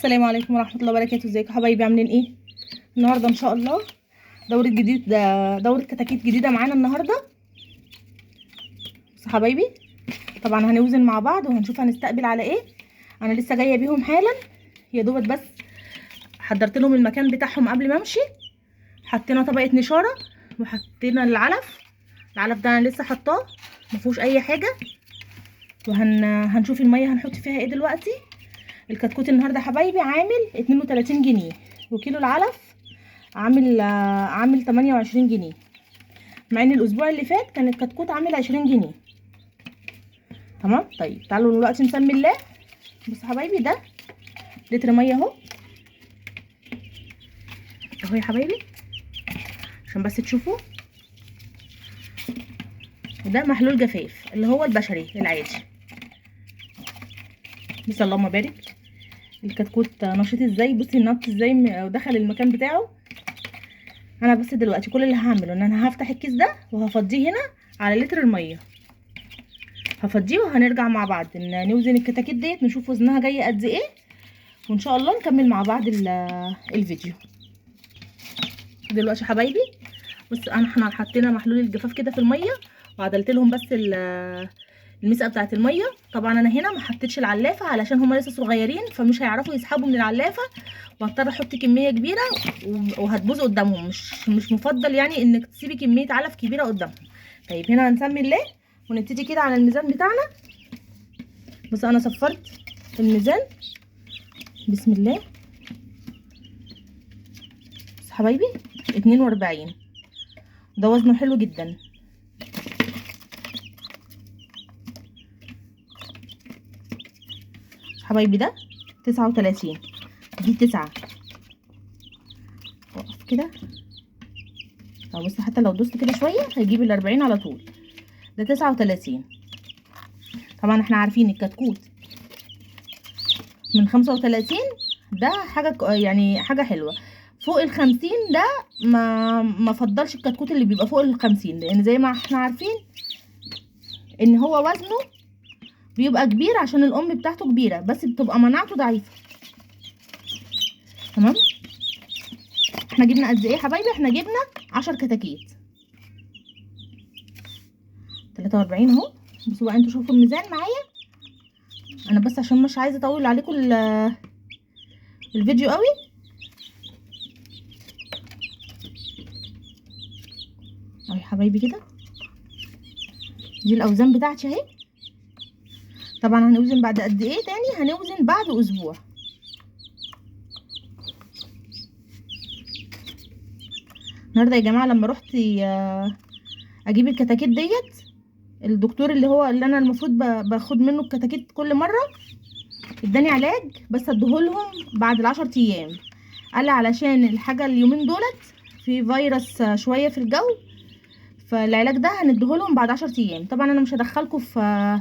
السلام عليكم ورحمه الله وبركاته. ازيكم يا حبايبي؟ عاملين ايه النهارده؟ ان شاء الله دوره كتاكيت جديده معانا النهارده. بصوا حبايبي، طبعا هنوزن مع بعض وهنشوف هنستقبل على ايه. انا لسه جايه بيهم حالا يا دوبت، بس حضرت لهم المكان بتاعهم قبل ما امشي. حطينا طبقه نشاره وحطينا العلف ده انا لسه حطاه، ما فيهوش اي حاجه. هنشوف الميه هنحط فيها ايه دلوقتي. الكتكوت النهارده يا حبايبي عامل 32 جنيه، وكيلو العلف عامل 28 جنيه، مع ان الاسبوع اللي فات كان الكتكوت عامل 20 جنيه. تمام. طيب تعالوا دلوقتي نسمي الله. بصوا حبايبي، ده لتر ميه اهو يا حبايبي عشان بس تشوفوا. وده محلول جفاف اللي هو البشري العادي. بسم اللهم بارك. الكتكوت نشيط ازاي، بصي النبت ازاي دخل المكان بتاعه. انا بس دلوقتي كل اللي هعمله ان انا هفتح الكيس ده وهفضيه هنا على لتر الميه، هفضيه وهنرجع مع بعض نوزن الكتاكيت ديت، نشوف وزنها جاي قد ايه، وان شاء الله نكمل مع بعض الفيديو. دلوقتي يا حبايبي بص، احنا حطينا محلول الجفاف كده في الميه، وعدلت لهم بس المسقه بتاعه الميه. طبعا انا هنا ما حطيتش العلافه علشان هم لسه صغيرين فمش هيعرفوا يسحبوا من العلافه، وهضطر احط كميه كبيره وهتبوظ قدامهم. مش مفضل يعني انك تسيبي كميه علف كبيره قدامهم. طيب هنا هنسمي الله ونبتدي كده على الميزان بتاعنا. بس انا صفرت الميزان. بسم الله. بس حبايبي 42، ده وزنه حلو جدا. حبايبي ده 39، دي 9. وقف كده اهو، بص حتى لو دوست كده شويه هيجيب ال40 على طول. ده 39. طبعا احنا عارفين الكتكوت من 35 ده حاجه يعني حاجه حلوه. فوق ال50 ده ما فضلش الكتكوت اللي بيبقى فوق ال50، لان زي ما احنا عارفين ان هو وزنه بيبقى كبير عشان الام بتاعته كبيره، بس بتبقى مناعته ضعيفه. تمام. احنا جبنا قد ايه يا حبايبي؟ احنا جبنا 10 كتاكيت. 43 اهو. بصوا بقى انتوا شوفوا الميزان معايا. انا بس عشان مش عايزه اطول عليكم الفيديو قوي. اهو يا حبايبي كده، دي الاوزان بتاعتي اهي. طبعا هنوزن بعد قد ايه تاني؟ هنوزن بعد اسبوع. النهارده يا جماعه لما رحت اجيب الكتاكيت ديت، الدكتور اللي انا المفروض باخد منه الكتاكيت كل مره اداني علاج، بس اديهولهم بعد ال10 ايام. قال علشان الحاجه اليومين دولت في فيروس شويه في الجو، فالعلاج ده هنديهولهم بعد 10 ايام. طبعا انا مش هدخلكم في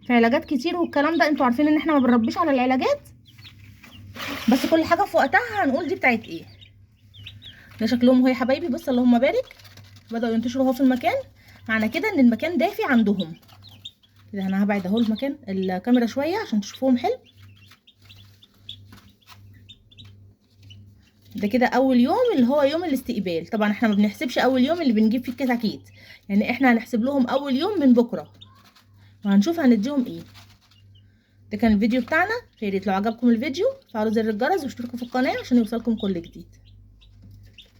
علاجات كتير والكلام ده، انتوا عارفين ان احنا ما بنربيش على العلاجات، بس كل حاجه في وقتها هنقول دي بتاعت ايه. ده شكلهم اهو يا حبايبي. بص اللهم بارك، بداوا ينتشروا اهو في المكان. معنى كده ان المكان دافي عندهم. كده انا هبعد اهو المكان الكاميرا شويه عشان تشوفوهم حلو. ده كده اول يوم اللي هو يوم الاستقبال. طبعا احنا ما بنحسبش اول يوم اللي بنجيب فيه الكتاكيت، يعني احنا هنحسب لهم اول يوم من بكره، وهنشوف هنديهم ايه. ده كان الفيديو بتاعنا. يا ريت لو عجبكم الفيديو تفعلوا زر الجرس واشتركوا في القناه عشان يوصلكم كل جديد.